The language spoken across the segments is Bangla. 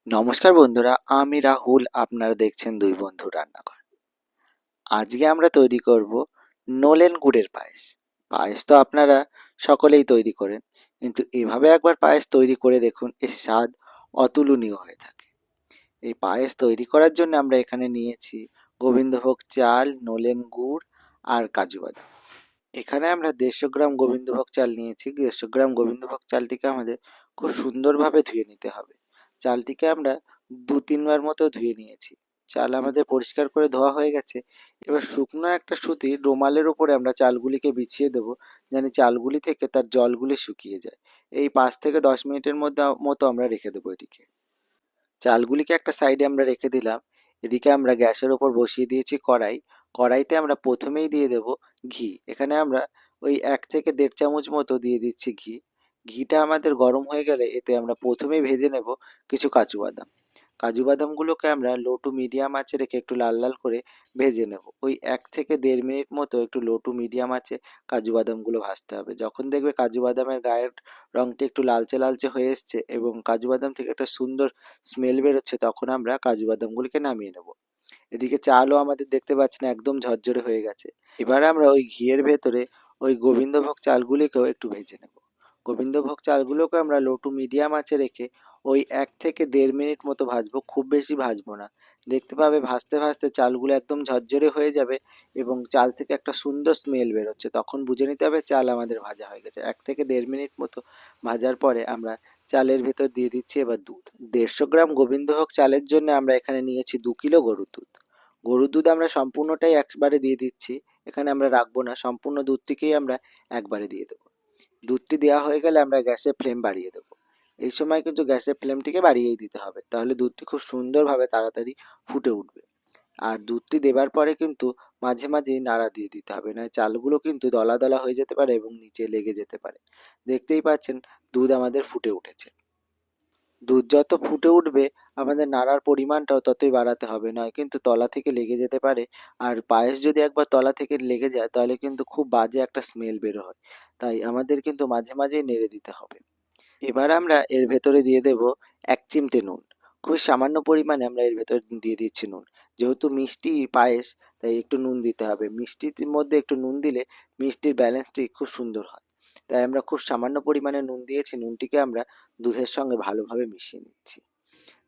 নমস্কার বন্ধুরা, আমি রাহুল। আপনারা দেখছেন দুই বন্ধু রান্নাঘর। আজকে আমরা তৈরি করব নলেন গুড়ের পায়েস। পায়েস তো আপনারা সকলেই তৈরি করেন, কিন্তু এভাবে একবার পায়েস তৈরি করে দেখুন, এর স্বাদ অতুলনীয় হয়ে থাকে। এই পায়েস তৈরি করার জন্য আমরা এখানে নিয়েছি গোবিন্দভোগ চাল, নলেন গুড় আর কাজু বাদাম। এখানে আমরা 150 গ্রাম গোবিন্দভোগ চাল নিয়েছি। 150 গ্রাম গোবিন্দভোগ চালটিকে আমাদের খুব সুন্দরভাবে ধুয়ে নিতে হবে। চালটিকে আমরা 2-3 বার মতো ধুয়ে নিয়েছি। চাল আমাদের পরিষ্কার করে ধোয়া হয়ে গেছে। এবার শুকনো একটা সুতি রুমালের উপরে আমরা চালগুলিকে বিছিয়ে দেবো, যেন চালগুলি থেকে তার জলগুলি শুকিয়ে যায়। এই 5 থেকে 10 মিনিটের মতো আমরা রেখে দেবো এটিকে। চালগুলিকে একটা সাইডে আমরা রেখে দিলাম। এদিকে আমরা গ্যাসের ওপর বসিয়ে দিয়েছি কড়াই। কড়াইতে আমরা প্রথমেই দিয়ে দেব ঘি। এখানে আমরা ওই 1 থেকে 1.5 চামচ মতো দিয়ে দিচ্ছি ঘি। ঘিটা আমাদের গরম হয়ে গেলে এতে আমরা প্রথমেই ভেজে নেব কিছু কাজু বাদাম। কাজু বাদামগুলোকে আমরা লো টু মিডিয়াম আঁচে রেখে একটু লাল লাল করে ভেজে নেব। ওই 1 থেকে 1.5 মিনিট মতো একটু লো টু মিডিয়াম আঁচে কাজু বাদামগুলো ভাজতে হবে। যখন দেখবে কাজু বাদামের গায়ের রঙটা একটু লালচে লালচে হয়ে এসছে এবং কাজু বাদাম থেকে একটা সুন্দর স্মেল বেরোচ্ছে, তখন আমরা কাজু বাদামগুলিকে নামিয়ে নেব। এদিকে চালও আমাদের দেখতে পাচ্ছেন একদম ঝরঝরে হয়ে গেছে। এবারে আমরা ওই ঘিয়ের ভেতরে ওই গোবিন্দভোগ চালগুলিকেও একটু ভেজে নেব। গোবিন্দভোগ চালগুলোকে আমরা লো টু মিডিয়াম আঁচে রেখে ওই 1 থেকে 1.5 মিনিট মতো ভাজবো, খুব বেশি ভাজবো না। দেখতে পাবে ভাজতে ভাজতে চালগুলো একদম ঝরঝরে হয়ে যাবে এবং চাল থেকে একটা সুন্দর স্মেল বেরোচ্ছে, তখন বুঝে নিতে হবে চাল আমাদের ভাজা হয়ে গেছে। 1 থেকে 1.5 মিনিট মতো ভাজার পরে আমরা চালের ভেতর দিয়ে দিচ্ছি এবার দুধ। 150 গ্রাম গোবিন্দভোগ চালের জন্য আমরা এখানে নিয়েছি 2 কিলো গরুর দুধ। গরুর দুধ আমরা সম্পূর্ণটাই একবারে দিয়ে দিচ্ছি। এখানে আমরা রাখবো না, সম্পূর্ণ দুধটিকেই আমরা একবারে দিয়ে দেবো। দুধটি দেওয়া হয়ে গেলে আমরা গ্যাসের ফ্লেম বাড়িয়ে দেবো। এই সময় কিন্তু গ্যাসের ফ্লেমটিকে বাড়িয়েই দিতে হবে, তাহলে দুধটি খুব সুন্দরভাবে তাড়াতাড়ি ফুটে উঠবে। আর দুধটি দেবার পরে কিন্তু মাঝে মাঝেই নাড়া দিয়ে দিতে হবে, নয় চালগুলো কিন্তু দলা দলা হয়ে যেতে পারে এবং নিচে লেগে যেতে পারে। দেখতেই পাচ্ছেন দুধ আমাদের ফুটে উঠেছে। দুধ যত ফুটে উঠবে আমাদের নাড়ার পরিমাণটাও ততই বাড়াতে হবে, নয় কিন্তু তলা থেকে লেগে যেতে পারে। আর পায়েস যদি একবার তলা থেকে লেগে যায় তাহলে কিন্তু খুব বাজে একটা স্মেল বের হয়। তাই আমাদের কিন্তু মাঝে মাঝেই নেড়ে দিতে হবে। এবার আমরা এর ভেতরে দিয়ে দেব 1 চিমটে নুন। খুবই সামান্য পরিমাণে আমরা এর ভেতর দিয়ে দিচ্ছি নুন। যেহেতু মিষ্টি পায়েস, তাই একটু নুন দিতে হবে। মিষ্টির মধ্যে একটু নুন দিলে মিষ্টির ব্যালেন্সটি খুব সুন্দর হয়। তাই আমরা খুব সামান্য পরিমাণে নুন দিয়েছি। নুনটিকে আমরা দুধের সঙ্গে ভালোভাবে মিশিয়ে নিচ্ছি।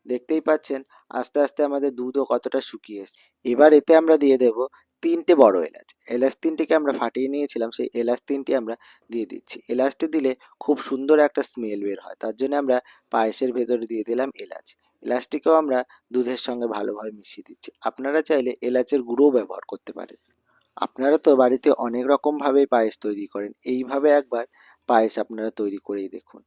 দেখতেই পাচ্ছেন আস্তে আস্তে আমাদের দুধও কতটা শুকিয়ে এসছে। এবার এতে আমরা দিয়ে দেব 3টে বড় এলাচ। এলাচ 3টিকে আমরা ফাটিয়ে নিয়েছিলাম, সেই এলাচ 3টি আমরা দিয়ে দিচ্ছি। এলাচটি দিলে খুব সুন্দর একটা স্মেল বের হয়, তার জন্য আমরা পায়েসের ভেতরে দিয়ে দিলাম এলাচ। এলাচটিকেও আমরা দুধের সঙ্গে ভালোভাবে মিশিয়ে দিচ্ছি। আপনারা চাইলে এলাচের গুঁড়োও ব্যবহার করতে পারেন। আপনারা তো বাড়িতে অনেক রকমভাবেই পায়েস তৈরি করেন, এইভাবে একবার পায়েস আপনারা তৈরি করেই দেখুন।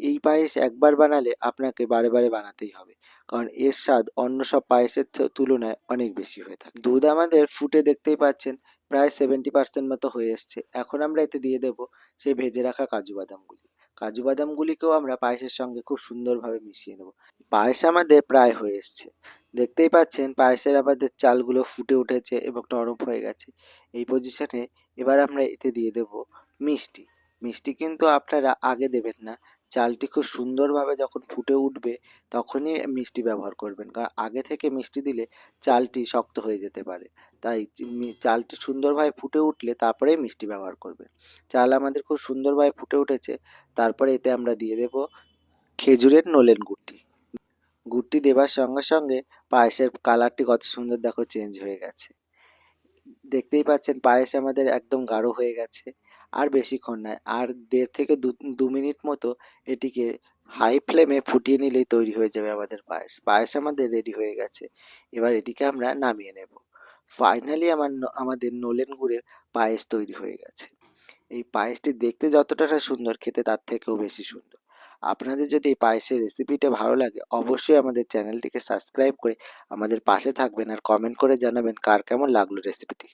এই পায়েস একবার বানালে আপনাকে বারে বারে বানাতেই হবে, কারণ এর স্বাদ অন্য সব পায়েসের তুলনায় অনেক বেশি হয়ে থাকে। দুধ আমাদের ফুটে দেখতেই পাচ্ছেন প্রায় 70% মতো হয়ে এসছে। এখন আমরা এতে দিয়ে দেব সেই ভেজে রাখা কাজু বাদামগুলি। কাজু বাদামগুলিকেও আমরা পায়েসের সঙ্গে খুব সুন্দরভাবে মিশিয়ে নেব। পায়েস আমাদের প্রায় হয়ে এসছে। দেখতেই পাচ্ছেন পায়েসের আমাদের চালগুলো ফুটে উঠেছে এবং নরম হয়ে গেছে। এই পজিশনে এবার আমরা এতে দিয়ে দেব মিষ্টি। মিষ্টি কিন্তু আপনারা আগে দেবেন না। চালটি খুব সুন্দরভাবে যখন ফুটে উঠবে তখনই মিষ্টি ব্যবহার করবেন, কারণ আগে থেকে মিষ্টি দিলে চালটি শক্ত হয়ে যেতে পারে। তাই চালটি সুন্দরভাবে ফুটে উঠলে তারপরেই মিষ্টি ব্যবহার করবেন। চাল আমাদের খুব সুন্দরভাবে ফুটে উঠেছে। তারপরে এতে আমরা দিয়ে দেব খেজুরের নলেন গুড়টি। গুড়টি দেবার সঙ্গে সঙ্গে পায়েসের কালারটি কত সুন্দর দেখো চেঞ্জ হয়ে গেছে। দেখতেই পাচ্ছেন পায়েস আমাদের একদম গাঢ় হয়ে গেছে। আর বেশিক্ষণ নয়, আর 1.5 থেকে 2 মিনিট মতো এটিকে হাই ফ্লেমে ফুটিয়ে নিলেই তৈরি হয়ে যাবে আমাদের পায়েস। পায়েস আমাদের রেডি হয়ে গেছে। এবার এটিকে আমরা নামিয়ে নেব। ফাইনালি আমাদের নলেন গুড়ের পায়েস তৈরি হয়ে গেছে। এই পায়েসটি দেখতে যতটা না সুন্দর, খেতে তার থেকেও বেশি সুন্দর। আপনাদের যদি এই পায়েসের রেসিপিটা ভালো লাগে অবশ্যই আমাদের চ্যানেলটিকে সাবস্ক্রাইব করে আমাদের পাশে থাকবেন আর কমেন্ট করে জানাবেন কার কেমন লাগলো রেসিপিটি।